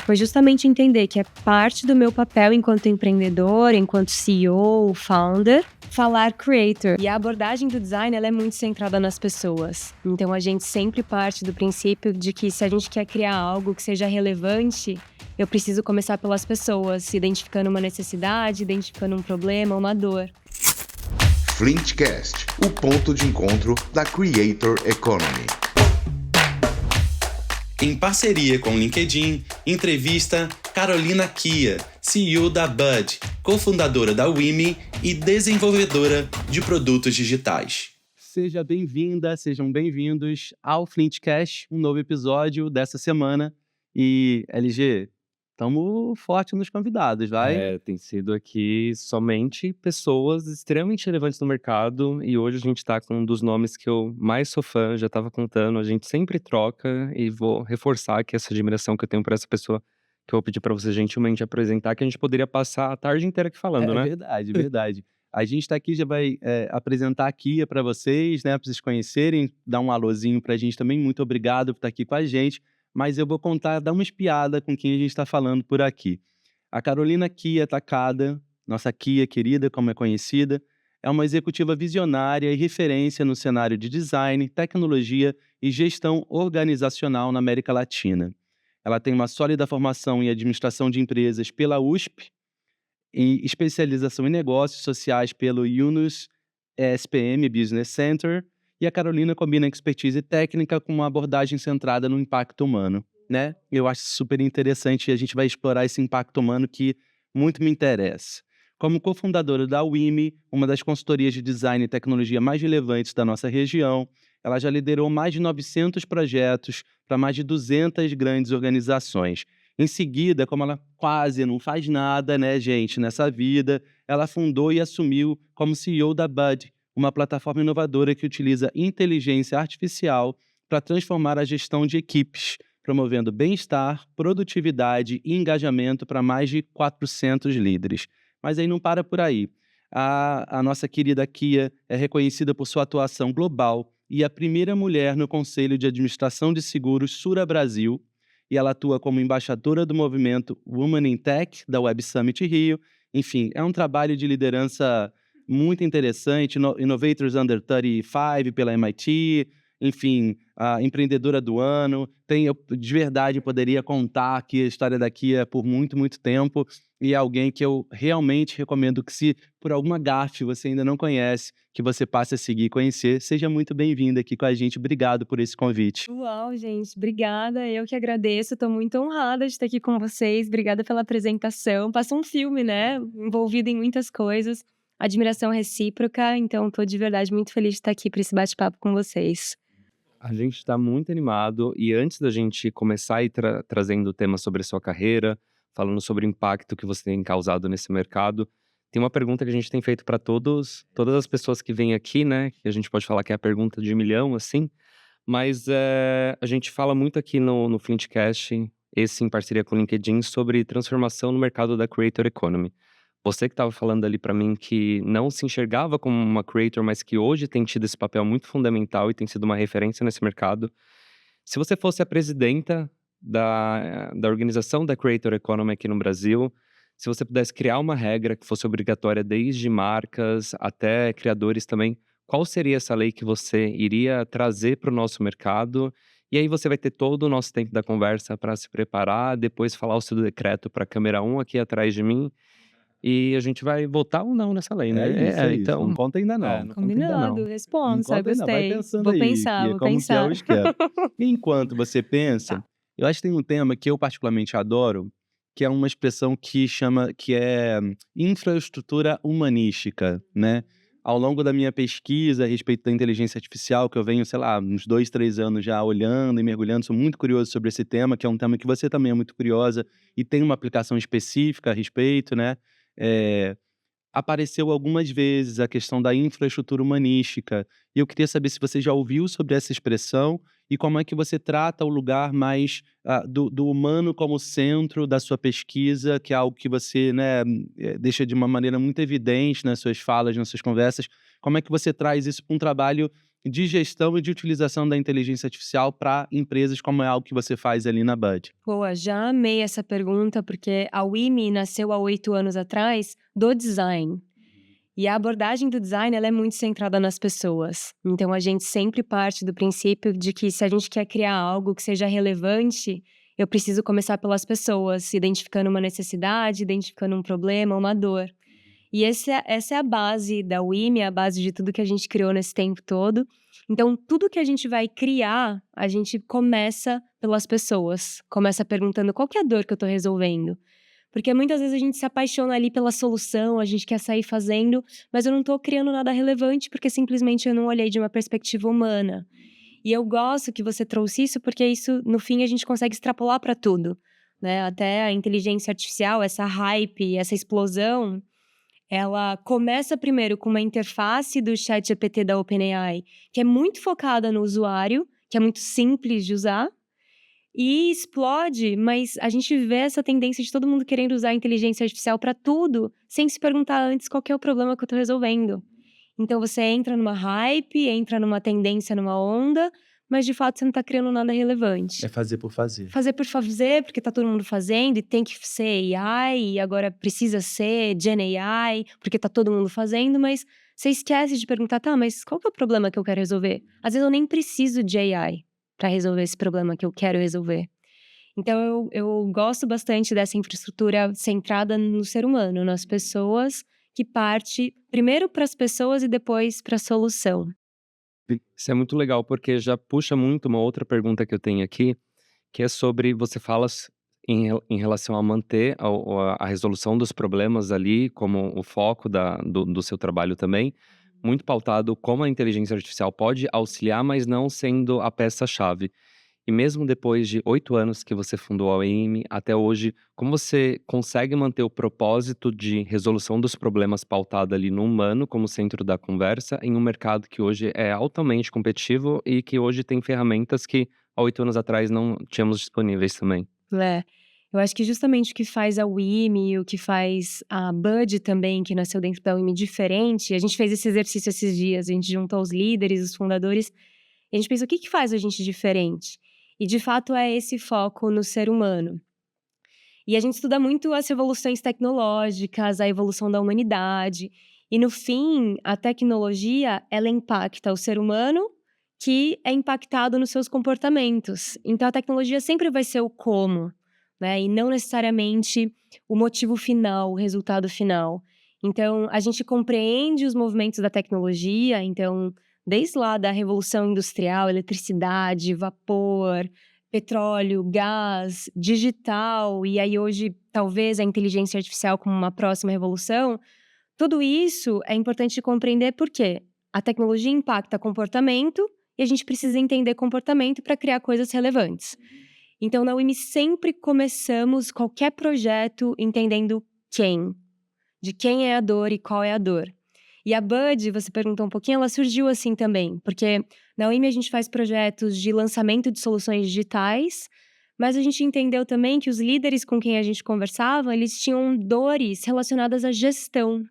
Foi justamente entender que é parte do meu papel enquanto empreendedor, enquanto CEO, founder, falar creator. E a abordagem do design, ela é muito centrada nas pessoas. Então a gente sempre parte do princípio de que se a gente quer criar algo que seja relevante, eu preciso começar pelas pessoas, identificando uma necessidade, identificando um problema, uma dor. Flintcast, o ponto de encontro da Creator Economy. Em parceria com o LinkedIn, entrevista Carolina Kia, CEO da Bud, cofundadora da Wimi e desenvolvedora de produtos digitais. Seja bem-vinda, sejam bem-vindos ao Flintcast, um novo episódio dessa semana. E, LG, estamos forte nos convidados, vai? Tem sido aqui somente pessoas extremamente relevantes no mercado e hoje a gente está com um dos nomes que eu mais sou fã, já estava contando, a gente sempre troca e vou reforçar aqui essa admiração que eu tenho por essa pessoa que eu vou pedir para você gentilmente apresentar, que a gente poderia passar a tarde inteira aqui falando, né? Verdade, verdade. A gente está aqui, já vai apresentar a Kia para vocês, né? Para vocês conhecerem, dar um alôzinho para a gente também. Muito obrigado por estar aqui com a gente. Mas eu vou dar uma espiada com quem a gente está falando por aqui. A Carolina Kia Takada, nossa Kia querida, como é conhecida, é uma executiva visionária e referência no cenário de design, tecnologia e gestão organizacional na América Latina. Ela tem uma sólida formação em administração de empresas pela USP e especialização em negócios sociais pelo Yunus SPM Business Center. E a Carolina combina expertise técnica com uma abordagem centrada no impacto humano, né? Eu acho super interessante e a gente vai explorar esse impacto humano que muito me interessa. Como cofundadora da Wimi, uma das consultorias de design e tecnologia mais relevantes da nossa região, ela já liderou mais de 900 projetos para mais de 200 grandes organizações. Em seguida, como ela quase não faz nada, né, gente, nessa vida, ela fundou e assumiu como CEO da Bud, uma plataforma inovadora que utiliza inteligência artificial para transformar a gestão de equipes, promovendo bem-estar, produtividade e engajamento para mais de 400 líderes. Mas aí não para por aí. A nossa querida Kia é reconhecida por sua atuação global e a primeira mulher no Conselho de Administração de Seguros Sura Brasil, e ela atua como embaixadora do movimento Women in Tech, da Web Summit Rio. Enfim, é um trabalho de liderança muito interessante, Innovators Under 35 pela MIT, enfim, a empreendedora do ano. Eu de verdade poderia contar aqui a história da Kia por muito, muito tempo, e é alguém que eu realmente recomendo que, se por alguma gafe você ainda não conhece, que você passe a seguir e conhecer. Seja muito bem-vinda aqui com a gente. Obrigado por esse convite. Uau, gente, obrigada. Eu que agradeço. Estou muito honrada de estar aqui com vocês. Obrigada pela apresentação. Passa um filme, né? Envolvido em muitas coisas. Admiração recíproca. Então, estou de verdade muito feliz de estar aqui para esse bate-papo com vocês. A gente está muito animado e antes da gente começar a ir trazendo temas sobre a sua carreira, falando sobre o impacto que você tem causado nesse mercado, tem uma pergunta que a gente tem feito para todas as pessoas que vêm aqui, né? Que a gente pode falar que é a pergunta de 1 milhão, assim. Mas a gente fala muito aqui no Flintcast, esse em parceria com o LinkedIn, sobre transformação no mercado da Creator Economy. Você que estava falando ali para mim que não se enxergava como uma creator, mas que hoje tem tido esse papel muito fundamental e tem sido uma referência nesse mercado. Se você fosse a presidenta da organização da Creator Economy aqui no Brasil, se você pudesse criar uma regra que fosse obrigatória desde marcas até criadores também, qual seria essa lei que você iria trazer para o nosso mercado? E aí você vai ter todo o nosso tempo da conversa para se preparar, depois falar o seu decreto para a câmera 1 aqui atrás de mim. E a gente vai votar ou não nessa lei, né? É isso. Então, Não conta ainda não. não conta ainda Combinado, não. responsa, Conta ainda, vai gostei. pensando Vou aí, pensar, Kia, vou como que é o pensar. esquema. Enquanto você pensa, Tá. eu acho que tem um tema que eu particularmente adoro, que é uma expressão que é infraestrutura humanística, né? Ao longo da minha pesquisa a respeito da inteligência artificial, que eu venho, sei lá, uns 2, 3 anos já olhando e mergulhando, sou muito curioso sobre esse tema, que é um tema que você também é muito curiosa e tem uma aplicação específica a respeito, né? Eh, Apareceu algumas vezes a questão da infraestrutura humanística, e eu queria saber se você já ouviu sobre essa expressão e como é que você trata o lugar mais do humano como centro da sua pesquisa, que é algo que você, né, deixa de uma maneira muito evidente nas suas falas, nas suas conversas. Como é que você traz isso para um trabalho de gestão e de utilização da inteligência artificial para empresas, como é algo que você faz ali na Bud? Boa, já amei essa pergunta, porque a WIMI nasceu há 8 anos atrás do design. E a abordagem do design, ela é muito centrada nas pessoas. Então, a gente sempre parte do princípio de que se a gente quer criar algo que seja relevante, eu preciso começar pelas pessoas, identificando uma necessidade, identificando um problema, uma dor. E essa é a base da WIMI, a base de tudo que a gente criou nesse tempo todo. Então, tudo que a gente vai criar, a gente começa pelas pessoas. Começa perguntando qual que é a dor que eu estou resolvendo. Porque muitas vezes a gente se apaixona ali pela solução, a gente quer sair fazendo, mas eu não estou criando nada relevante porque simplesmente eu não olhei de uma perspectiva humana. E eu gosto que você trouxe isso porque isso, no fim, a gente consegue extrapolar para tudo, né? Até a inteligência artificial, essa hype, essa explosão, ela começa primeiro com uma interface do ChatGPT da OpenAI, que é muito focada no usuário, que é muito simples de usar, e explode, mas a gente vê essa tendência de todo mundo querendo usar a inteligência artificial para tudo, sem se perguntar antes qual que é o problema que eu estou resolvendo. Então você entra numa hype, entra numa tendência, numa onda, mas de fato você não está criando nada relevante. É fazer por fazer. Fazer por fazer, porque tá todo mundo fazendo, e tem que ser AI, e agora precisa ser Gen AI, porque tá todo mundo fazendo, mas você esquece de perguntar, tá, mas qual que é o problema que eu quero resolver? Às vezes eu nem preciso de AI para resolver esse problema que eu quero resolver. Então eu gosto bastante dessa infraestrutura centrada no ser humano, nas pessoas, que parte primeiro para as pessoas e depois para a solução. Isso é muito legal, porque já puxa muito uma outra pergunta que eu tenho aqui, que é sobre, você fala em relação a manter a resolução dos problemas ali como o foco do seu trabalho também, muito pautado como a inteligência artificial pode auxiliar, mas não sendo a peça-chave. E mesmo depois de 8 anos que você fundou a WIMI, até hoje, como você consegue manter o propósito de resolução dos problemas pautado ali no humano como centro da conversa, em um mercado que hoje é altamente competitivo e que hoje tem ferramentas que há 8 anos atrás não tínhamos disponíveis também? É, eu acho que justamente o que faz a WIMI e o que faz a Bud também, que nasceu dentro da WIMI diferente, a gente fez esse exercício esses dias, a gente juntou os líderes, os fundadores, e a gente pensou, o que que faz a gente diferente? E de fato é esse foco no ser humano. E a gente estuda muito as revoluções tecnológicas, a evolução da humanidade, e no fim, a tecnologia, ela impacta o ser humano, que é impactado nos seus comportamentos. Então a tecnologia sempre vai ser o como, né? E não necessariamente o motivo final, o resultado final. Então a gente compreende os movimentos da tecnologia, então desde lá da revolução industrial, eletricidade, vapor, petróleo, gás, digital, e aí hoje talvez a inteligência artificial como uma próxima revolução, tudo isso é importante compreender porque a tecnologia impacta comportamento e a gente precisa entender comportamento para criar coisas relevantes. Então, na WIMI sempre começamos qualquer projeto entendendo de quem é a dor e qual é a dor. E a Bud, você perguntou um pouquinho, ela surgiu assim também, porque na WIMI a gente faz projetos de lançamento de soluções digitais, mas a gente entendeu também que os líderes com quem a gente conversava, eles tinham dores relacionadas à gestão.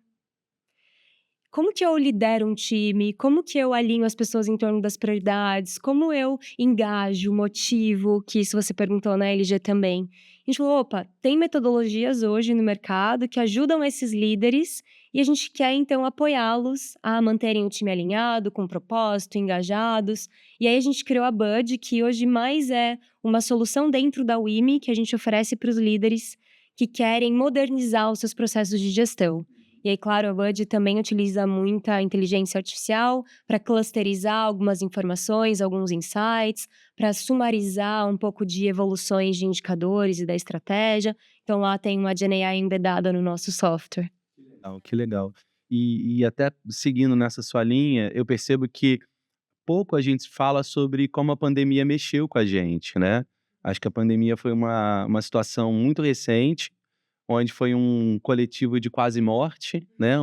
Como que eu lidero um time? Como que eu alinho as pessoas em torno das prioridades? Como eu engajo, motivo? Que isso você perguntou na LG também. A gente falou, opa, tem metodologias hoje no mercado que ajudam esses líderes e a gente quer, então, apoiá-los a manterem o time alinhado, com propósito, engajados. E aí a gente criou a Bud, que hoje mais é uma solução dentro da WIMI que a gente oferece para os líderes que querem modernizar os seus processos de gestão. E aí, claro, a Bud também utiliza muita inteligência artificial para clusterizar algumas informações, alguns insights, para sumarizar um pouco de evoluções de indicadores e da estratégia. Então, lá tem uma Gen AI embedada no nosso software. Que legal. E até seguindo nessa sua linha, eu percebo que pouco a gente fala sobre como a pandemia mexeu com a gente, né? Acho que a pandemia foi uma situação muito recente, onde foi um coletivo de quase morte, né?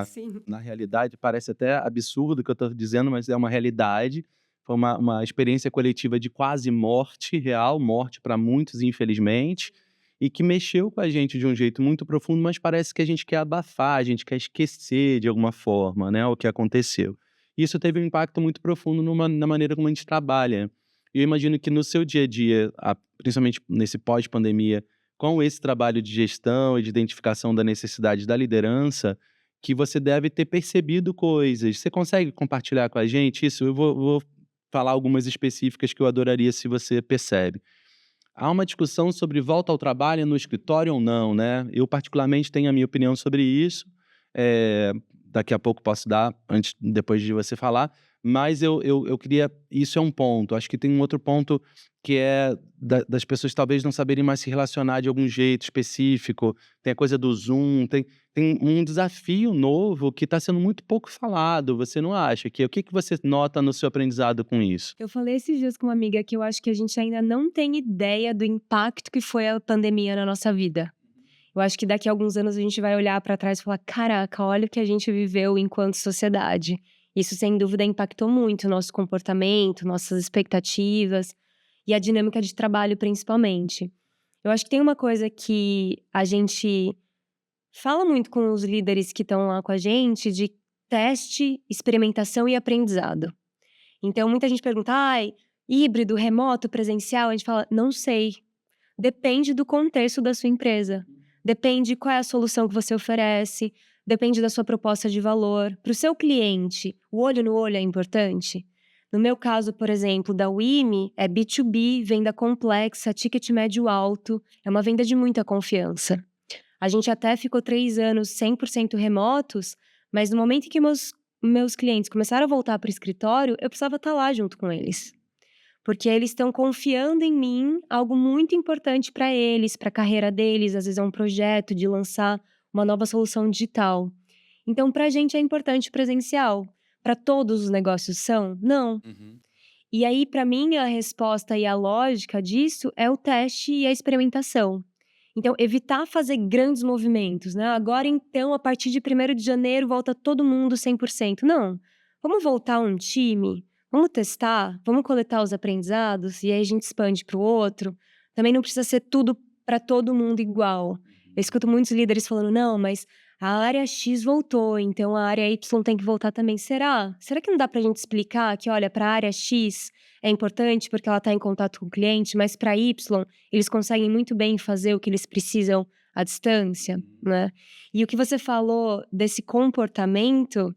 Sim. Na realidade, parece até absurdo o que eu estou dizendo, mas é uma realidade. Foi uma experiência coletiva de quase morte real, morte para muitos, infelizmente, e que mexeu com a gente de um jeito muito profundo, mas parece que a gente quer abafar, a gente quer esquecer de alguma forma, né, o que aconteceu. E isso teve um impacto muito profundo na maneira como a gente trabalha. E eu imagino que no seu dia a dia, principalmente nesse pós-pandemia, com esse trabalho de gestão e de identificação da necessidade da liderança, que você deve ter percebido coisas. Você consegue compartilhar com a gente isso? Eu vou falar algumas específicas que eu adoraria se você percebe. Há uma discussão sobre volta ao trabalho no escritório ou não, né? Eu particularmente tenho a minha opinião sobre isso. Daqui a pouco posso dar, depois de você falar. Mas eu queria... Isso é um ponto. Acho que tem um outro ponto que é das pessoas talvez não saberem mais se relacionar de algum jeito específico. Tem a coisa do Zoom, tem um desafio novo que está sendo muito pouco falado. Você não acha? O que você nota no seu aprendizado com isso? Eu falei esses dias com uma amiga que eu acho que a gente ainda não tem ideia do impacto que foi a pandemia na nossa vida. Eu acho que daqui a alguns anos a gente vai olhar para trás e falar: caraca, olha o que a gente viveu enquanto sociedade. Isso, sem dúvida, impactou muito o nosso comportamento, nossas expectativas e a dinâmica de trabalho, principalmente. Eu acho que tem uma coisa que a gente fala muito com os líderes que estão lá com a gente, de teste, experimentação e aprendizado. Então, muita gente pergunta: híbrido, remoto, presencial? A gente fala: não sei. Depende do contexto da sua empresa. Depende qual é a solução que você oferece. Depende da sua proposta de valor. Para o seu cliente, o olho no olho é importante? No meu caso, por exemplo, da WIMI, é B2B, venda complexa, ticket médio alto. É uma venda de muita confiança. A gente até ficou 3 anos 100% remotos, mas no momento em que meus clientes começaram a voltar para o escritório, eu precisava estar lá junto com eles. Porque eles estão confiando em mim, algo muito importante para eles, para a carreira deles. Às vezes é um projeto de lançar uma nova solução digital. Então, para a gente é importante o presencial. Para todos os negócios são? Não. E aí, para mim, a resposta e a lógica disso é o teste e a experimentação. Então, evitar fazer grandes movimentos, né? Agora, então, a partir de 1º de janeiro, volta todo mundo 100%. Não. Vamos voltar um time? Vamos testar? Vamos coletar os aprendizados? E aí a gente expande para o outro? Também não precisa ser tudo para todo mundo igual. Eu escuto muitos líderes falando: não, mas a área X voltou, então a área Y tem que voltar também. Será? Será que não dá para a gente explicar que, olha, para a área X é importante porque ela está em contato com o cliente, mas para Y eles conseguem muito bem fazer o que eles precisam à distância, né? E o que você falou desse comportamento,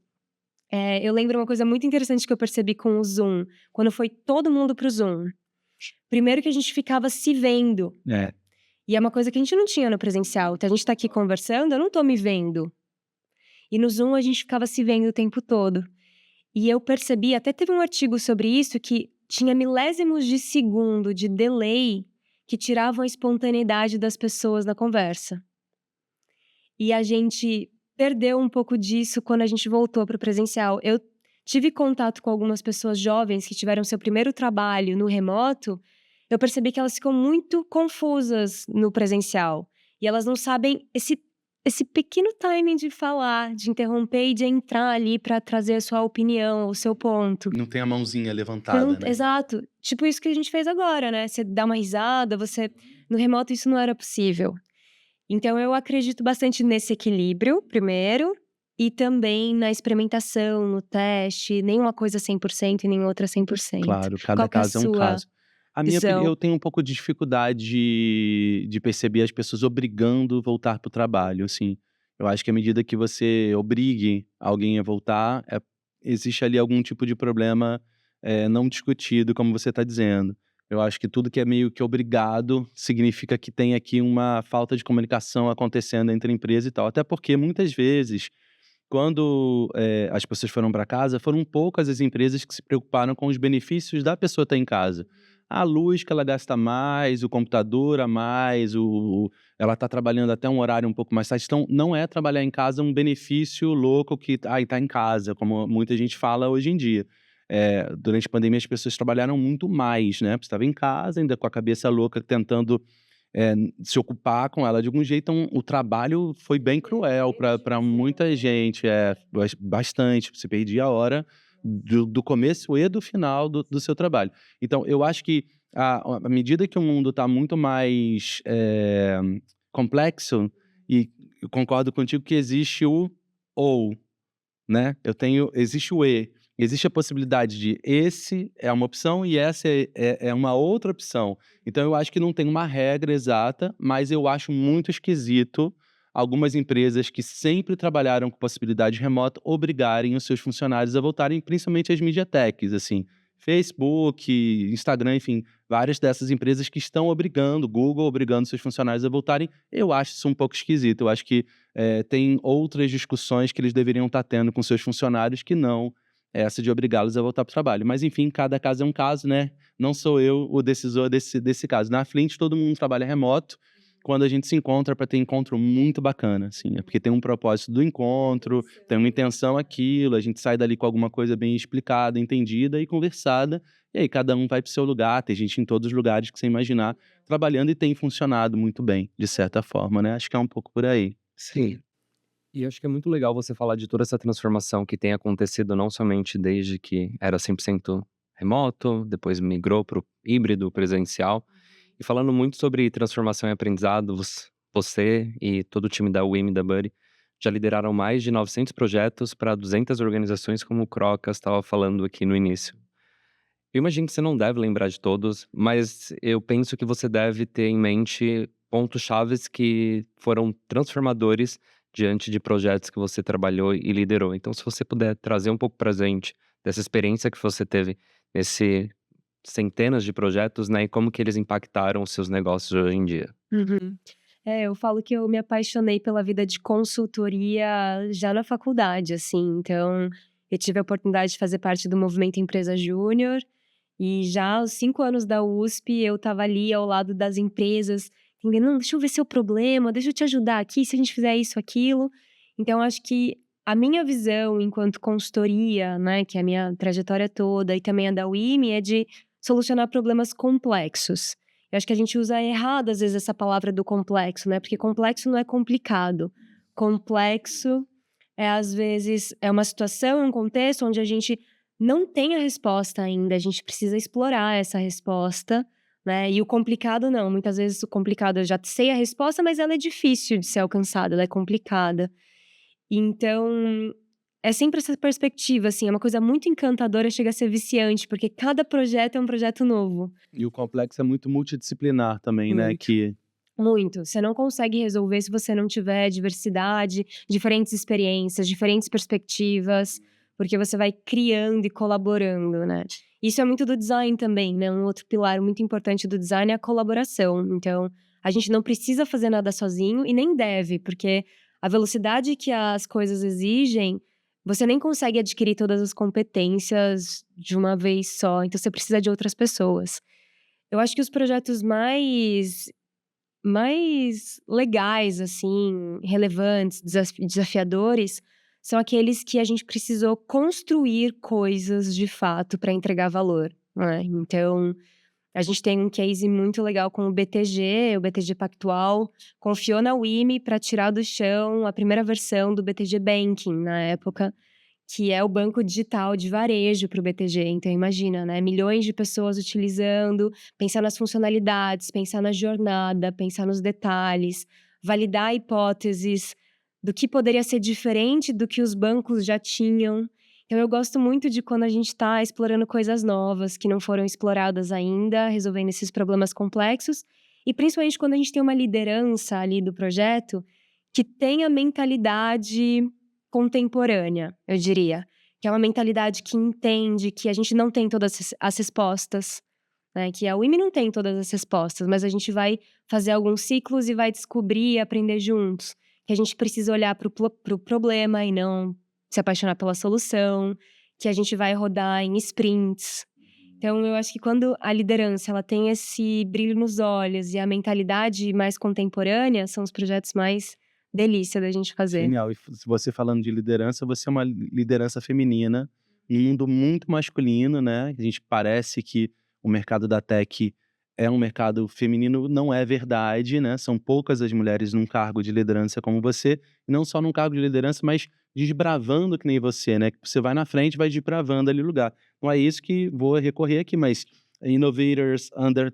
eu lembro uma coisa muito interessante que eu percebi com o Zoom, quando foi todo mundo pro Zoom. Primeiro que a gente ficava se vendo. E é uma coisa que a gente não tinha no presencial. Então a gente tá aqui conversando, eu não tô me vendo. E no Zoom a gente ficava se vendo o tempo todo. E eu percebi, até teve um artigo sobre isso, que tinha milésimos de segundo de delay que tiravam a espontaneidade das pessoas na conversa. E a gente perdeu um pouco disso quando a gente voltou para o presencial. Eu tive contato com algumas pessoas jovens que tiveram seu primeiro trabalho no remoto. Eu percebi que elas ficam muito confusas no presencial. E elas não sabem esse pequeno timing de falar, de interromper e de entrar ali para trazer a sua opinião, o seu ponto. Não tem a mãozinha levantada, Não, né? exato. Tipo isso que a gente fez agora, né? Você dá uma risada, no remoto isso não era possível. Então eu acredito bastante nesse equilíbrio, primeiro, e também na experimentação, no teste, nenhuma coisa 100% e nem outra 100%. Claro, cada Qual que é a caso é um sua caso. visão? Eu tenho um pouco de dificuldade de perceber as pessoas obrigando voltar para o trabalho, assim. Eu acho que à medida que você obrigue alguém a voltar, existe ali algum tipo de problema não discutido, como você está dizendo. Eu acho que tudo que é meio que obrigado significa que tem aqui uma falta de comunicação acontecendo entre a empresa e tal. Até porque, muitas vezes, quando as pessoas foram para casa, foram poucas as empresas que se preocuparam com os benefícios da pessoa estar em casa. A luz que ela gasta mais, o computador a mais, ela está trabalhando até um horário um pouco mais tarde. Então, não é trabalhar em casa um benefício louco que está em casa, como muita gente fala hoje em dia. Durante a pandemia, as pessoas trabalharam muito mais, né? Porque estava em casa, ainda com a cabeça louca, tentando se ocupar com ela de algum jeito. Então, o trabalho foi bem cruel para muita gente, bastante. Você perdia a hora do começo e do final do seu trabalho. Então, eu acho que à medida que o mundo está muito mais complexo, e eu concordo contigo que existe o ou, né? Existe o e. existe a possibilidade de esse é uma opção e essa é uma outra opção. Então, eu acho que não tem uma regra exata, mas eu acho muito esquisito algumas empresas que sempre trabalharam com possibilidade remota obrigarem os seus funcionários a voltarem, principalmente as media techs, assim, Facebook, Instagram, enfim, várias dessas empresas que estão obrigando, Google obrigando seus funcionários a voltarem. Eu acho isso um pouco esquisito. Eu acho que tem outras discussões que eles deveriam estar tendo com seus funcionários que não essa de obrigá-los a voltar para o trabalho. Mas, enfim, cada caso é um caso, né? Não sou eu o decisor desse caso. Na Flint, todo mundo trabalha remoto. Quando a gente se encontra para ter encontro muito bacana, assim, é porque tem um propósito do encontro, tem uma intenção aquilo, a gente sai dali com alguma coisa bem explicada, entendida e conversada, e aí cada um vai para o seu lugar, tem gente em todos os lugares que você imaginar, trabalhando e tem funcionado muito bem, de certa forma, né? Acho que é um pouco por aí. Sim. E acho que é muito legal você falar de toda essa transformação que tem acontecido não somente desde que era 100% remoto, depois migrou para o híbrido presencial. E falando muito sobre transformação e aprendizado, você e todo o time da WIM e da Buddy já lideraram mais de 900 projetos para 200 organizações, como o Crocas estava falando aqui no início. Eu imagino que você não deve lembrar de todos, mas eu penso que você deve ter em mente pontos chaves que foram transformadores diante de projetos que você trabalhou e liderou. Então, se você puder trazer um pouco pra gente dessa experiência que você teve nesse centenas de projetos, né, e como que eles impactaram os seus negócios hoje em dia. Uhum. Eu falo que eu me apaixonei pela vida de consultoria já na faculdade, assim. Então, eu tive a oportunidade de fazer parte do Movimento Empresa Júnior e já aos 5 anos da USP eu estava ali ao lado das empresas, entendendo: "Não, deixa eu ver seu problema, deixa eu te ajudar aqui, se a gente fizer isso, aquilo". Então acho que a minha visão enquanto consultoria, né, que é a minha trajetória toda e também a da WIMI, é de solucionar problemas complexos. Eu acho que a gente usa errado, às vezes, essa palavra do complexo, né, porque complexo não é complicado. Complexo é, às vezes, é uma situação, um contexto onde a gente não tem a resposta ainda, a gente precisa explorar essa resposta, né, e o complicado não, muitas vezes o complicado eu já sei a resposta, mas ela é difícil de ser alcançada, ela é complicada. Então, é sempre essa perspectiva, assim, é uma coisa muito encantadora, chega a ser viciante, porque cada projeto é um projeto novo. E o complexo é muito multidisciplinar também, né? Muito. Que Muito. Você não consegue resolver se você não tiver diversidade, diferentes experiências, diferentes perspectivas, porque você vai criando e colaborando, né. Isso é muito do design também, né, um outro pilar muito importante do design é a colaboração. Então, a gente não precisa fazer nada sozinho e nem deve, porque a velocidade que as coisas exigem, você nem consegue adquirir todas as competências de uma vez só, então você precisa de outras pessoas. Eu acho que os projetos mais legais, assim, relevantes, desafiadores, são aqueles que a gente precisou construir coisas de fato para entregar valor, né. Então, a gente tem um case muito legal com o BTG Pactual confiou na WIMI para tirar do chão a primeira versão do BTG Banking na época, que é o banco digital de varejo para o BTG. Então imagina, né, milhões de pessoas utilizando, pensar nas funcionalidades, pensar na jornada, pensar nos detalhes, validar hipóteses do que poderia ser diferente do que os bancos já tinham. Então eu gosto muito de quando a gente está explorando coisas novas que não foram exploradas ainda, resolvendo esses problemas complexos, e principalmente quando a gente tem uma liderança ali do projeto que tem a mentalidade contemporânea, eu diria. Que é uma mentalidade que entende que a gente não tem todas as respostas, né, que a WIMI não tem todas as respostas, mas a gente vai fazer alguns ciclos e vai descobrir e aprender juntos. Que a gente precisa olhar para o problema e não se apaixonar pela solução, que a gente vai rodar em sprints. Então eu acho que quando a liderança ela tem esse brilho nos olhos e a mentalidade mais contemporânea, são os projetos mais delícia da gente fazer. genial. E se você falando de liderança, você é uma liderança feminina, um mundo muito masculino, né? A gente parece que o mercado da tech é um mercado feminino, não é verdade, né? São poucas as mulheres num cargo de liderança como você, e não só num cargo de liderança, mas desbravando que nem você, né? Que você vai na frente, vai desbravando ali o lugar. Não é isso que vou recorrer aqui, mas Innovators Under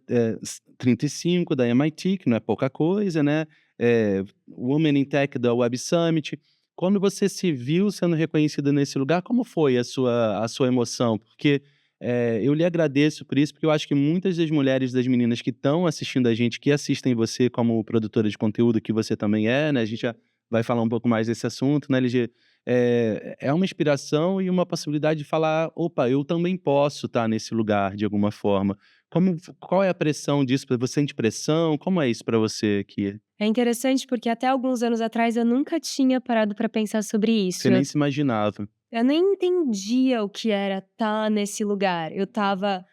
35 da MIT, que não é pouca coisa, né? Women in Tech da Web Summit. quando você se viu sendo reconhecida nesse lugar, como foi a sua emoção? Porque eu lhe agradeço por isso, porque eu acho que muitas das mulheres, das meninas que estão assistindo a gente, que assistem você como produtora de conteúdo, que você também é, né? A gente já vai falar um pouco mais desse assunto, né, LG? É uma inspiração e uma possibilidade de falar, opa, eu também posso estar nesse lugar de alguma forma. Qual é a pressão disso? Você sente pressão? Como é isso para você aqui? É interessante porque até alguns anos atrás eu nunca tinha parado para pensar sobre isso. Você nem se imaginava. Eu nem entendia o que era estar nesse lugar. Eu estava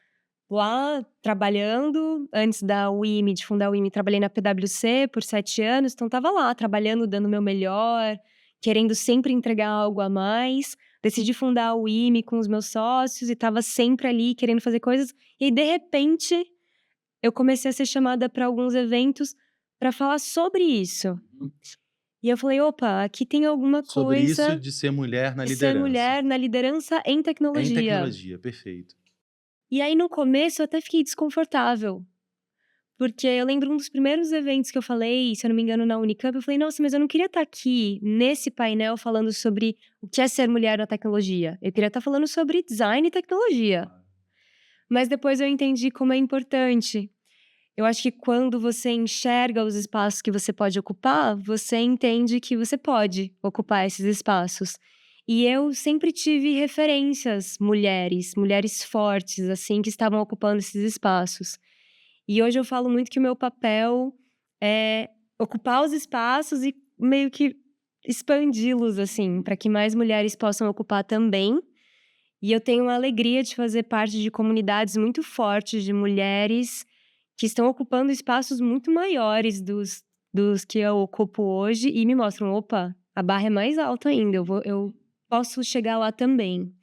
lá trabalhando, antes da UIMI, de fundar a UIMI, trabalhei na PwC por 7 anos, então estava lá trabalhando, dando o meu melhor, querendo sempre entregar algo a mais. Decidi fundar a UIMI com os meus sócios e estava sempre ali querendo fazer coisas. E aí, de repente, eu comecei a ser chamada para alguns eventos para falar sobre isso. E eu falei, opa, aqui tem alguma Sobre isso coisa de ser mulher na de ser liderança. mulher na liderança em Em tecnologia. tecnologia, perfeito. E aí, no começo, eu até fiquei desconfortável. Porque eu lembro um dos primeiros eventos que eu falei, se eu não me engano, na Unicamp, eu falei, nossa, mas eu não queria estar aqui, nesse painel, falando sobre o que é ser mulher na tecnologia. Eu queria estar falando sobre design e tecnologia. Mas depois eu entendi como é importante. Eu acho que quando você enxerga os espaços que você pode ocupar, você entende que você pode ocupar esses espaços. E eu sempre tive referências, mulheres fortes, assim, que estavam ocupando esses espaços. E hoje eu falo muito que o meu papel é ocupar os espaços e meio que expandi-los, assim, para que mais mulheres possam ocupar também. E eu tenho a alegria de fazer parte de comunidades muito fortes de mulheres que estão ocupando espaços muito maiores dos que eu ocupo hoje e me mostram, opa, a barra é mais alta ainda, eu posso chegar lá também.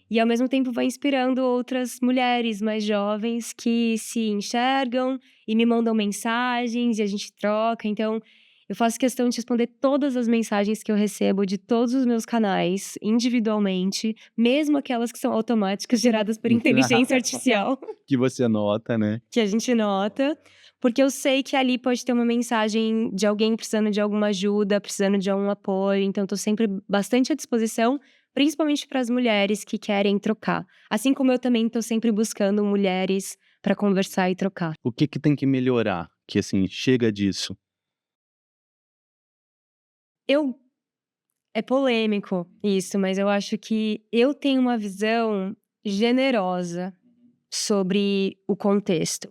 E ao mesmo tempo vai inspirando outras mulheres mais jovens que se enxergam e me mandam mensagens e a gente troca. Então, eu faço questão de responder todas as mensagens que eu recebo de todos os meus canais, individualmente, mesmo aquelas que são automáticas, geradas por inteligência artificial, Que você nota, né? que a gente nota, porque eu sei que ali pode ter uma mensagem de alguém precisando de alguma ajuda, precisando de algum apoio. Então, estou sempre bastante à disposição, principalmente para as mulheres que querem trocar. Assim como eu também estou sempre buscando mulheres para conversar e trocar. O que tem que melhorar? Que, assim, chega disso. É polêmico isso, mas eu acho que eu tenho uma visão generosa sobre o contexto.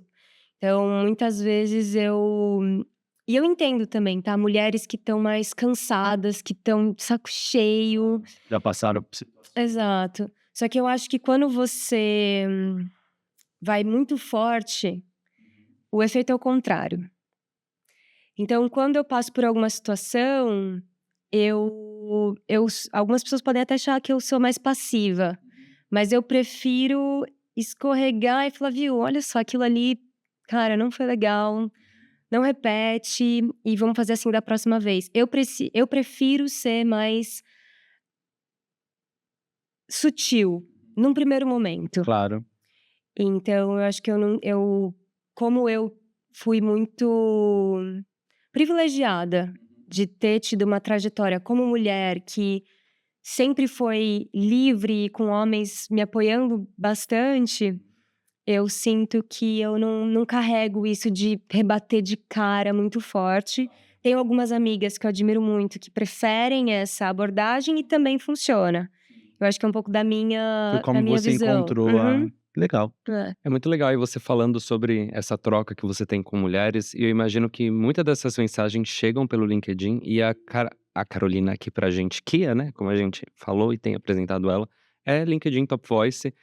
Então, muitas vezes e eu entendo também, tá? Mulheres que estão mais cansadas, que estão de saco cheio. Já passaram por Exato. Só que eu acho que quando você vai muito forte, o efeito é o contrário. Então, quando eu passo por alguma situação, algumas pessoas podem até achar que eu sou mais passiva, mas eu prefiro escorregar e falar, viu, olha só, aquilo ali, cara, não foi legal, não repete e vamos fazer assim da próxima vez. Eu prefiro ser mais sutil, num primeiro momento. Claro. Então, eu acho que como eu fui muito privilegiada de ter tido uma trajetória como mulher que sempre foi livre, com homens me apoiando bastante, eu sinto que eu não carrego isso de rebater de cara muito forte. Tenho algumas amigas que eu admiro muito, que preferem essa abordagem e também funciona. Eu acho que é um pouco da Foi minha como você visão. encontrou a... Legal. É. É muito legal e você falando sobre essa troca que você tem com mulheres, e eu imagino que muitas dessas mensagens chegam pelo LinkedIn e a Carolina aqui pra gente, Kia, né, como a gente falou e tem apresentado ela, é LinkedIn Top Voice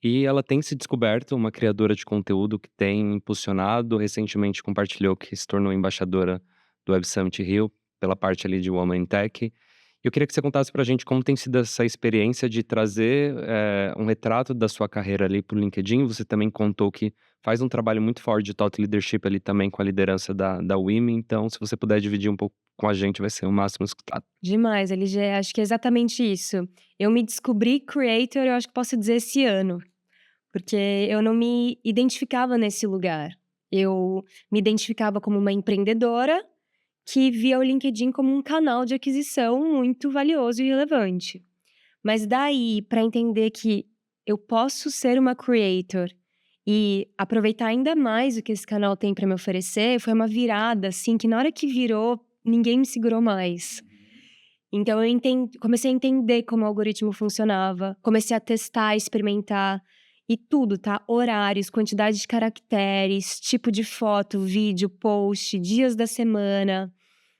e ela tem se descoberto uma criadora de conteúdo que tem impulsionado, recentemente compartilhou que se tornou embaixadora do Web Summit Rio pela parte ali de Woman in Tech. Eu queria que você contasse pra gente como tem sido essa experiência de trazer um retrato da sua carreira ali pro LinkedIn. Você também contou que faz um trabalho muito forte de thought leadership ali também com a liderança da WIMI. Então, se você puder dividir um pouco com a gente, vai ser o máximo escutado. Demais, LG, acho que é exatamente isso. Eu me descobri creator, eu acho que posso dizer esse ano, porque eu não me identificava nesse lugar. Eu me identificava como uma empreendedora que via o LinkedIn como um canal de aquisição muito valioso e relevante. Mas daí, para entender que eu posso ser uma creator e aproveitar ainda mais o que esse canal tem para me oferecer, foi uma virada, assim, que na hora que virou, ninguém me segurou mais. Então eu comecei a entender como o algoritmo funcionava, comecei a testar, experimentar e tudo, tá? Horários, quantidade de caracteres, tipo de foto, vídeo, post, dias da semana,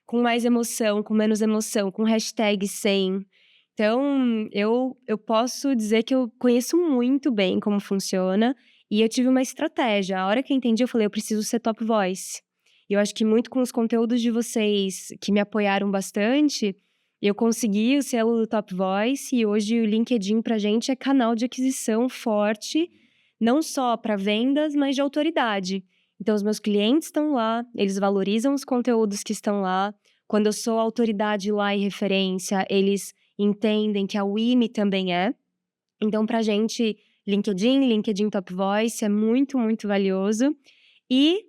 com mais emoção, com menos emoção, com hashtag sem. Então, eu posso dizer que eu conheço muito bem como funciona e eu tive uma estratégia. A hora que eu entendi, eu falei, eu preciso ser top voice. E eu acho que muito com os conteúdos de vocês que me apoiaram bastante, eu consegui o selo do Top Voice e hoje o LinkedIn pra gente é canal de aquisição forte, não só para vendas, mas de autoridade. Então, os meus clientes estão lá, eles valorizam os conteúdos que estão lá. Quando eu sou autoridade lá e referência, eles entendem que a WIMI também é. Então, pra gente, LinkedIn Top Voice é muito, muito valioso. E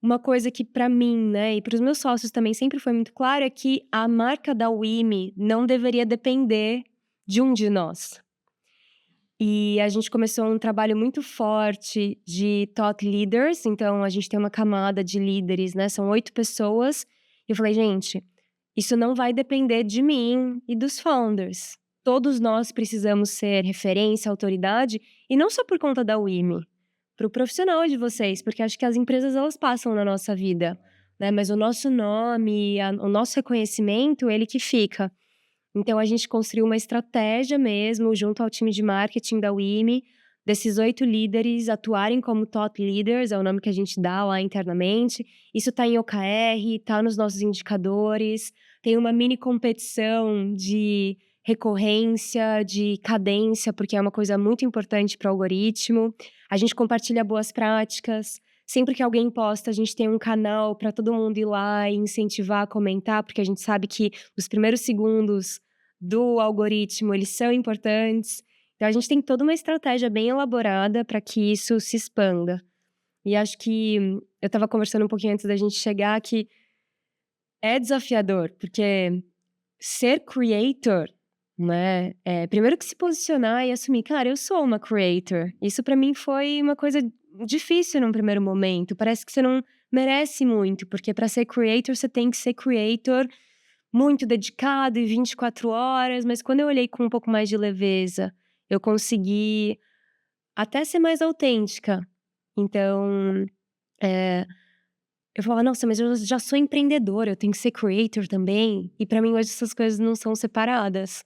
uma coisa que pra mim, né, e para os meus sócios também sempre foi muito claro é que a marca da WIMI não deveria depender de um de nós. E a gente começou um trabalho muito forte de thought leaders, então a gente tem uma camada de líderes, né, são 8 pessoas. E eu falei, gente, isso não vai depender de mim e dos founders. Todos nós precisamos ser referência, autoridade, e não só por conta da WIMI, para o profissional de vocês, porque acho que as empresas elas passam na nossa vida, né? Mas o nosso nome, o nosso reconhecimento, ele que fica. Então a gente construiu uma estratégia mesmo, junto ao time de marketing da WIMI, desses 8 líderes atuarem como thought leaders, é o nome que a gente dá lá internamente. Isso está em OKR, está nos nossos indicadores, tem uma mini competição de recorrência, de cadência, porque é uma coisa muito importante para o algoritmo. A gente compartilha boas práticas. Sempre que alguém posta, a gente tem um canal para todo mundo ir lá e incentivar, comentar, porque a gente sabe que os primeiros segundos do algoritmo, eles são importantes. Então, a gente tem toda uma estratégia bem elaborada para que isso se expanda. E acho que eu estava conversando um pouquinho antes da gente chegar que é desafiador, porque ser creator, né? Primeiro que se posicionar e assumir, cara, eu sou uma creator. Isso para mim foi uma coisa difícil num primeiro momento. Parece que você não merece muito, porque para ser creator você tem que ser creator muito dedicado e 24 horas, mas quando eu olhei com um pouco mais de leveza, eu consegui até ser mais autêntica. Então, eu falava, nossa, mas eu já sou empreendedora, eu tenho que ser creator também. E pra mim hoje essas coisas não são separadas.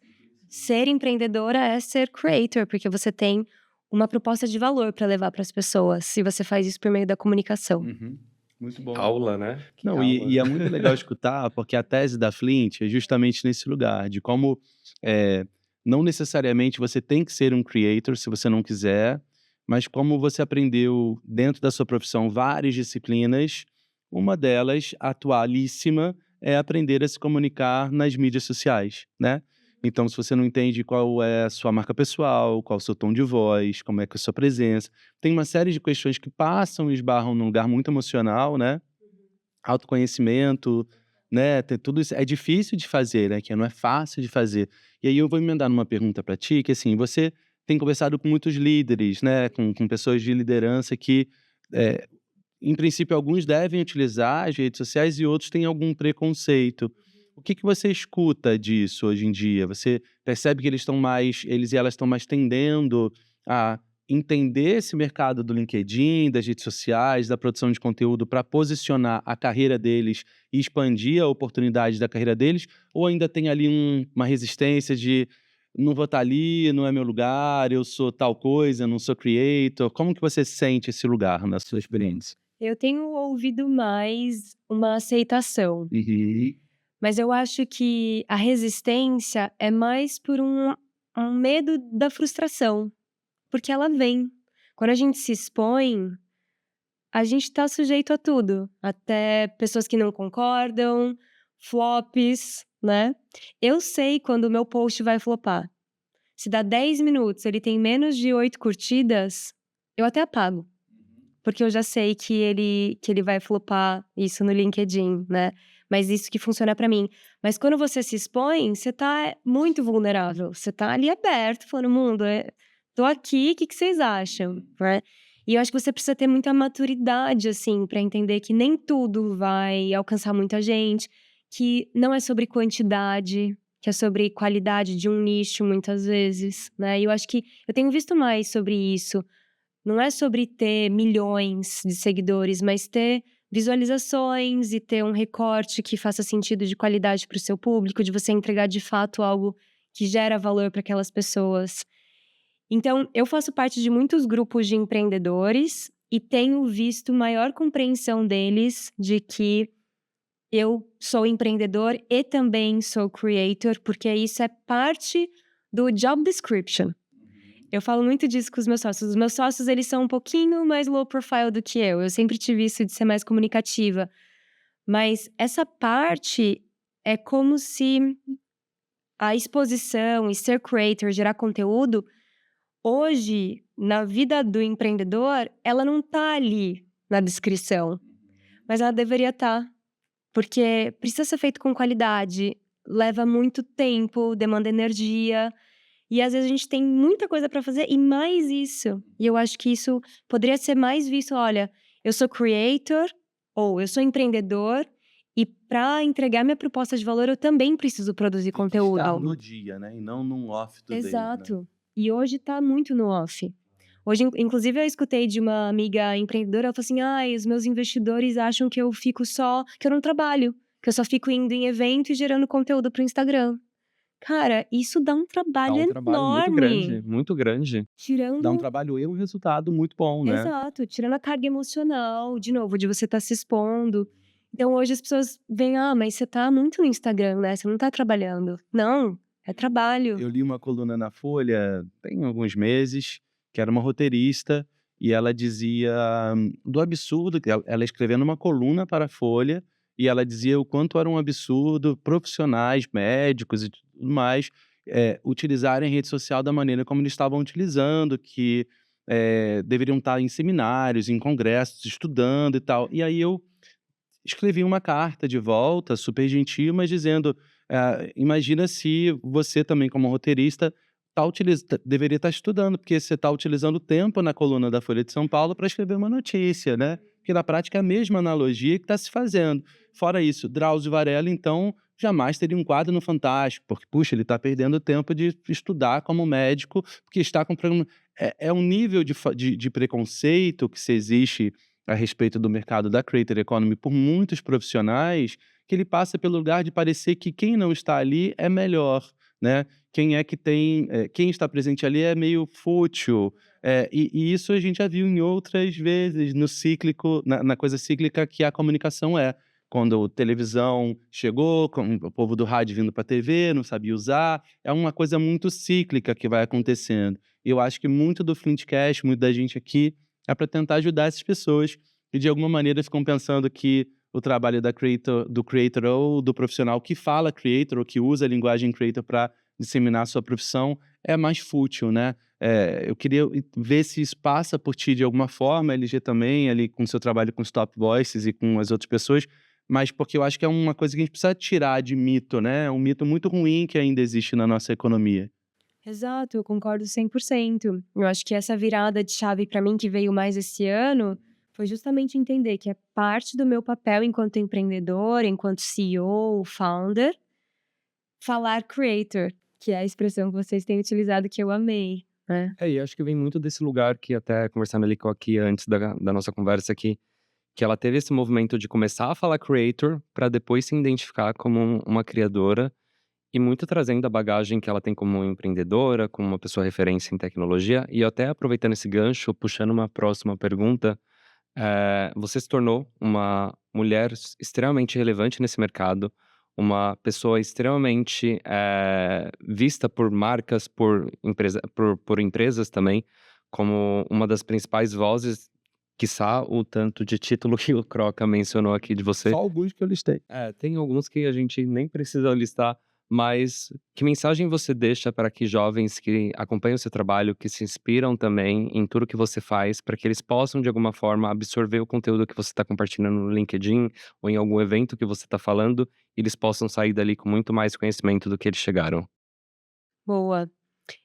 Ser empreendedora é ser creator, porque você tem uma proposta de valor pra levar pras pessoas, se você faz isso por meio da comunicação. Uhum. Muito bom. Aula, né? Que Não, aula. e é muito legal escutar, porque a tese da Flint é justamente nesse lugar, de como não necessariamente você tem que ser um creator se você não quiser, mas como você aprendeu dentro da sua profissão várias disciplinas, uma delas, atualíssima, é aprender a se comunicar nas mídias sociais, né? Então, se você não entende qual é a sua marca pessoal, qual é o seu tom de voz, como é que é a sua presença, tem uma série de questões que passam e esbarram num lugar muito emocional, né? Autoconhecimento, né? Tem tudo isso. É difícil de fazer, né? Que não é fácil de fazer. E aí eu vou emendar numa pergunta para ti, que assim, você tem conversado com muitos líderes, né? Com pessoas de liderança que, em princípio, alguns devem utilizar as redes sociais e outros têm algum preconceito. O que você escuta disso hoje em dia? Você percebe que eles e elas estão mais tendendo a entender esse mercado do LinkedIn, das redes sociais, da produção de conteúdo para posicionar a carreira deles e expandir a oportunidade da carreira deles? Ou ainda tem ali uma resistência de não vou estar ali, não é meu lugar, eu sou tal coisa, não sou creator? Como que você sente esse lugar na sua experiência? Eu tenho ouvido mais uma aceitação. Uhum. Mas eu acho que a resistência é mais por um medo da frustração, porque ela vem. Quando a gente se expõe, a gente tá sujeito a tudo, até pessoas que não concordam, flops, né? Eu sei quando o meu post vai flopar. Se dá 10 minutos, ele tem menos de 8 curtidas, eu até apago. porque eu já sei que ele vai flopar isso no LinkedIn, né? Mas isso que funciona pra mim. Mas quando você se expõe, você tá muito vulnerável. Você tá ali aberto, falando, mundo, tô aqui, o que vocês acham, né? E eu acho que você precisa ter muita maturidade, assim, pra entender que nem tudo vai alcançar muita gente, que não é sobre quantidade, que é sobre qualidade de um nicho, muitas vezes, né? E eu acho que eu tenho visto mais sobre isso. Não é sobre ter milhões de seguidores, mas ter visualizações e ter um recorte que faça sentido de qualidade para o seu público, de você entregar de fato algo que gera valor para aquelas pessoas. Então, eu faço parte de muitos grupos de empreendedores e tenho visto maior compreensão deles de que eu sou empreendedor e também sou creator, porque isso é parte do job description. Eu falo muito disso com os meus sócios. Os meus sócios, eles são um pouquinho mais low profile do que eu. Eu sempre tive isso de ser mais comunicativa. Mas essa parte é como se a exposição e ser creator, gerar conteúdo, hoje, na vida do empreendedor, ela não tá ali na descrição. Mas ela deveria estar. Porque precisa ser feito com qualidade, leva muito tempo, demanda energia. E às vezes a gente tem muita coisa pra fazer e mais isso. E eu acho que isso poderia ser mais visto, olha, eu sou creator ou eu sou empreendedor e pra entregar minha proposta de valor eu também preciso produzir Tem que estar conteúdo. no dia, né? E não num off do day, né? Exato. E hoje tá muito no off. Hoje, inclusive, eu escutei de uma amiga empreendedora, ela falou assim, ai, os meus investidores acham que eu fico só, que eu não trabalho, que eu só fico indo em evento e gerando conteúdo pro Instagram. Cara, isso dá um Dá trabalho um trabalho enorme. muito grande. Dá um Tirando. trabalho e um resultado muito bom, né? Exato, tirando a carga emocional, de novo, de você estar se expondo. Então hoje as pessoas veem, mas você tá muito no Instagram, né? Você não tá trabalhando. Não, é trabalho. Eu li uma coluna na Folha tem alguns meses, que era uma roteirista, e ela dizia do absurdo, que ela escrevendo uma coluna para a Folha, e ela dizia o quanto era um absurdo profissionais, médicos e tudo mais, utilizarem a rede social da maneira como eles estavam utilizando, que deveriam estar em seminários, em congressos, estudando e tal. E aí eu escrevi uma carta de volta, super gentil, mas dizendo: imagina se você também, como roteirista, deveria estar estudando, porque você está utilizando o tempo na coluna da Folha de São Paulo para escrever uma notícia, né? Porque na prática é a mesma analogia que está se fazendo. Fora isso, Drauzio Varela, então, jamais teria um quadro no Fantástico, porque, puxa, ele está perdendo tempo de estudar como médico, porque está com problema. É um nível de preconceito que se existe a respeito do mercado da creator economy por muitos profissionais, que ele passa pelo lugar de parecer que quem não está ali é melhor, né? Quem é que tem, quem está presente ali é meio fútil, e isso a gente já viu em outras vezes no cíclico, na coisa cíclica que a comunicação é. Quando a televisão chegou, com o povo do rádio vindo para a TV, não sabia usar, é uma coisa muito cíclica que vai acontecendo. E eu acho que muito do Flintcast, muito da gente aqui, é para tentar ajudar essas pessoas que de alguma maneira ficam pensando que o trabalho do creator ou do profissional que fala creator ou que usa a linguagem creator para disseminar a sua profissão é mais fútil, né? Eu queria ver se isso passa por ti de alguma forma, a LG também, ali com o seu trabalho com os Top Voices e com as outras pessoas, mas porque eu acho que é uma coisa que a gente precisa tirar de mito, né? Um mito muito ruim que ainda existe na nossa economia. Exato, eu concordo 100%. Eu acho que essa virada de chave pra mim que veio mais esse ano foi justamente entender que é parte do meu papel enquanto empreendedor, enquanto CEO, founder, falar creator, que é a expressão que vocês têm utilizado que eu amei, né? E acho que vem muito desse lugar que até conversando ali com a Kia antes da nossa conversa aqui, que ela teve esse movimento de começar a falar creator para depois se identificar como uma criadora e muito trazendo a bagagem que ela tem como empreendedora, como uma pessoa referência em tecnologia. E até aproveitando esse gancho, puxando uma próxima pergunta, você se tornou uma mulher extremamente relevante nesse mercado, uma pessoa extremamente vista por marcas, por empresas também, como uma das principais vozes, quiçá o tanto de título que o Croca mencionou aqui de você. Só alguns que eu listei. Tem alguns que a gente nem precisa listar, Mas que mensagem você deixa para que jovens que acompanham o seu trabalho, que se inspiram também em tudo que você faz, para que eles possam, de alguma forma, absorver o conteúdo que você está compartilhando no LinkedIn ou em algum evento que você está falando, e eles possam sair dali com muito mais conhecimento do que eles chegaram? Boa.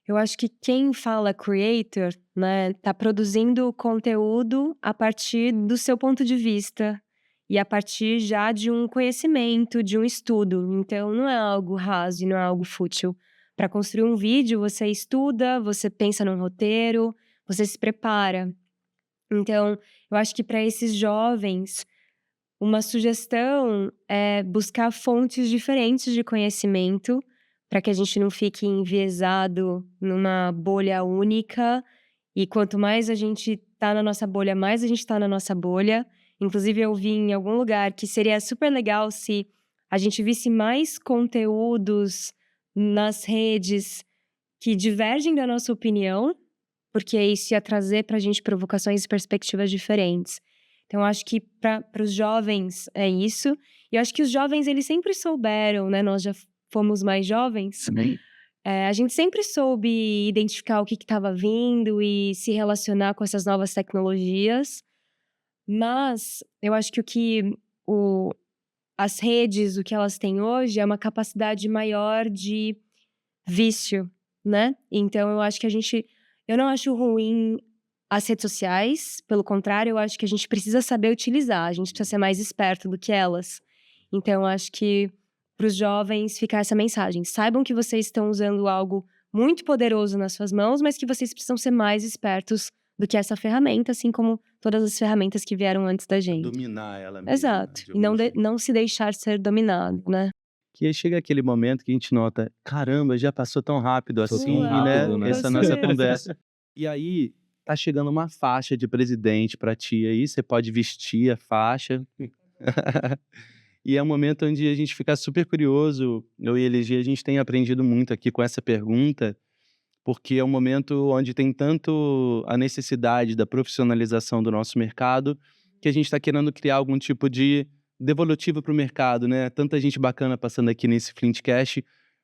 Eu acho que quem fala creator, né, tá produzindo conteúdo a partir do seu ponto de vista e a partir já de um conhecimento, de um estudo. Então, não é algo raso e não é algo fútil. Para construir um vídeo, você estuda, você pensa num roteiro, você se prepara. Então, eu acho que para esses jovens, uma sugestão é buscar fontes diferentes de conhecimento, para que a gente não fique enviesado numa bolha única. E quanto mais a gente tá na nossa bolha, mais a gente tá na nossa bolha. Inclusive, eu vi em algum lugar que seria super legal se a gente visse mais conteúdos nas redes que divergem da nossa opinião, porque isso ia trazer pra gente provocações e perspectivas diferentes. Então, eu acho que para os jovens é isso. E eu acho que os jovens, eles sempre souberam, né? Nós já fomos mais jovens. A gente sempre soube identificar o que estava vindo e se relacionar com essas novas tecnologias. Mas eu acho que as redes, o que elas têm hoje, é uma capacidade maior de vício, né? Então, eu acho que eu não acho ruim as redes sociais, pelo contrário, eu acho que a gente precisa saber utilizar, a gente precisa ser mais esperto do que elas. Então, eu acho que para os jovens ficar essa mensagem: saibam que vocês estão usando algo muito poderoso nas suas mãos, mas que vocês precisam ser mais espertos do que essa ferramenta, assim como todas as ferramentas que vieram antes da gente. Dominar ela mesma, Exato. de E não, algum jeito. não se deixar ser dominado, né? Que aí chega aquele momento que a gente nota, caramba, já passou tão rápido Passou assim, tão rápido, né? Essa com nossa certeza. conversa. E aí, tá chegando uma faixa de presidente pra ti aí, você pode vestir a faixa. E é um momento onde a gente fica super curioso. Eu e a LG, a gente tem aprendido muito aqui com essa pergunta, porque é um momento onde tem tanto a necessidade da profissionalização do nosso mercado, que a gente está querendo criar algum tipo de devolutivo para o mercado, né? Tanta gente bacana passando aqui nesse Flintcast.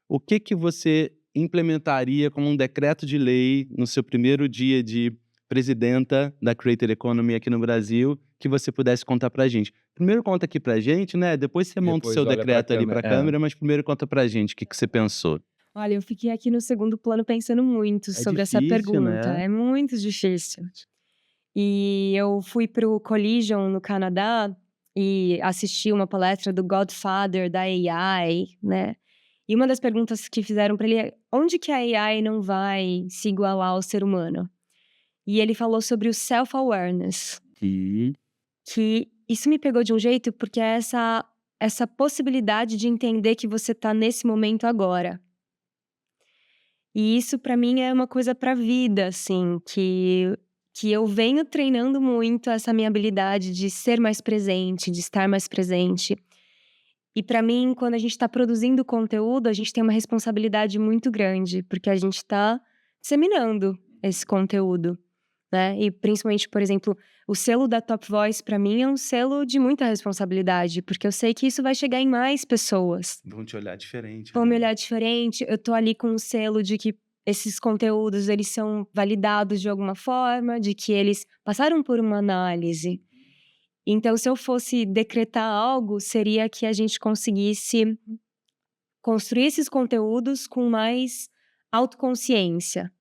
O que que você implementaria como um decreto de lei no seu primeiro dia de presidenta da Creator Economy aqui no Brasil, que você pudesse contar pra gente? Primeiro conta aqui pra gente, né? Depois você monta o Depois seu olha pra decreto ali pra câmera. câmera, mas primeiro conta pra gente o que que você pensou. Olha, eu fiquei aqui no segundo plano pensando muito sobre essa difícil, pergunta. né? É muito difícil. E eu fui pro Collision, no Canadá, e assisti uma palestra do Godfather da AI, né? E uma das perguntas que fizeram para ele é: onde que a AI não vai se igualar ao ser humano? E ele falou sobre o self-awareness, E que isso me pegou de um jeito, porque é essa possibilidade de entender que você tá nesse momento agora. E isso para mim é uma coisa pra vida, assim, que eu venho treinando muito essa minha habilidade de ser mais presente, de estar mais presente. E pra mim, quando a gente tá produzindo conteúdo, a gente tem uma responsabilidade muito grande, porque a gente tá disseminando esse conteúdo, né? E principalmente, por exemplo, o selo da Top Voice pra mim é um selo de muita responsabilidade, porque eu sei que isso vai chegar em mais pessoas. vão te olhar diferente, Vão me né? olhar diferente, eu tô ali com um selo de que esses conteúdos, eles são validados de alguma forma, de que eles passaram por uma análise. Então, se eu fosse decretar algo, seria que a gente conseguisse construir esses conteúdos com mais autoconsciência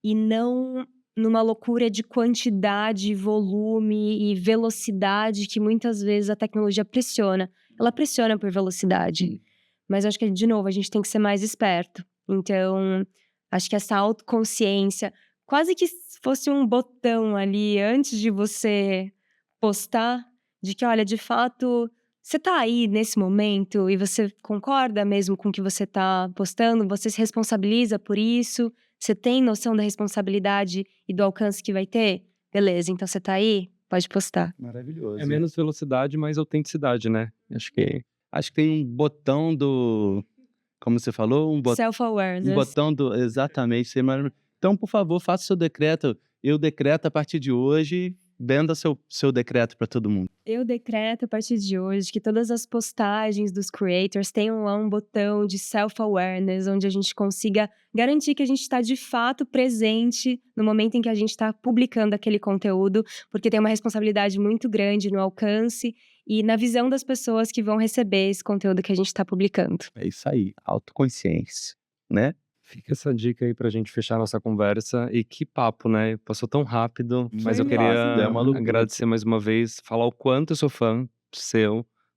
e não numa loucura de quantidade, volume e velocidade que muitas vezes a tecnologia pressiona. Ela pressiona por velocidade. Mas acho que, de novo, a gente tem que ser mais esperto. Então, acho que essa autoconsciência, quase que fosse um botão ali antes de você postar, de que, olha, de fato, você tá aí nesse momento e você concorda mesmo com o que você tá postando, você se responsabiliza por isso, você tem noção da responsabilidade e do alcance que vai ter? Beleza, então você tá aí? Pode postar. Maravilhoso. É menos velocidade, mais autenticidade, né? Acho que tem um botão do, como você falou, um Self-awareness. botão do, exatamente. Então, por favor, faça o seu decreto. Eu decreto a partir de hoje venda seu decreto para todo mundo. Eu decreto a partir de hoje que todas as postagens dos creators tenham lá um botão de self-awareness, onde a gente consiga garantir que a gente está de fato presente no momento em que a gente está publicando aquele conteúdo, porque tem uma responsabilidade muito grande no alcance e na visão das pessoas que vão receber esse conteúdo que a gente está publicando. É isso aí, autoconsciência, né? Fica essa dica aí pra gente fechar nossa conversa. E que papo, né? Passou tão rápido, mas eu Foi queria rápido, é uma loucura. agradecer mais uma vez, falar o quanto eu sou fã do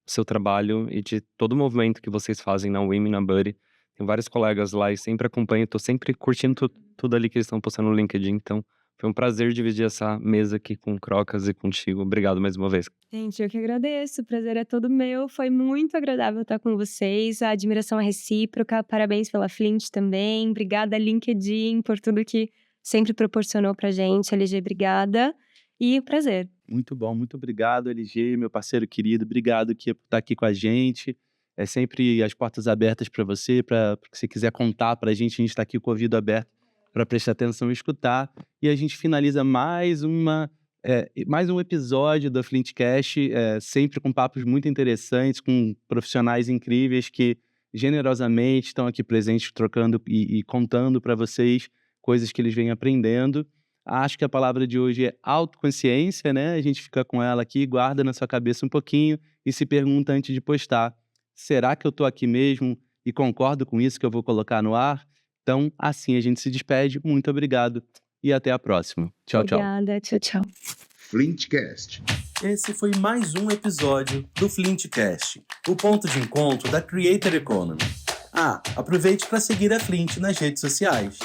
seu trabalho e de todo o movimento que vocês fazem na Women na Buddy. Tem vários colegas lá e sempre acompanho, tô sempre curtindo tudo ali que eles estão postando no LinkedIn. Então, foi um prazer dividir essa mesa aqui com o Crocas e contigo. Obrigado mais uma vez. Gente, eu que agradeço, o prazer é todo meu, foi muito agradável estar com vocês, a admiração é recíproca, parabéns pela Flint também, obrigada LinkedIn por tudo que sempre proporcionou pra gente, LG, obrigada, e prazer. Muito bom, muito obrigado, LG, meu parceiro querido, obrigado por estar aqui com a gente. É sempre as portas abertas para você, para que você quiser contar para a gente está aqui com o ouvido aberto para prestar atenção e escutar. E a gente finaliza mais um episódio do Flintcast, sempre com papos muito interessantes, com profissionais incríveis que generosamente estão aqui presentes, trocando e contando para vocês coisas que eles vêm aprendendo. Acho que a palavra de hoje é autoconsciência, né? A gente fica com ela aqui, guarda na sua cabeça um pouquinho e se pergunta antes de postar: será que eu estou aqui mesmo e concordo com isso que eu vou colocar no ar? Então, assim a gente se despede. Muito obrigado e até a próxima. Tchau, tchau. Obrigada, tchau, tchau. Flintcast. Esse foi mais um episódio do Flintcast, o ponto de encontro da Creator Economy. Aproveite para seguir a Flint nas redes sociais.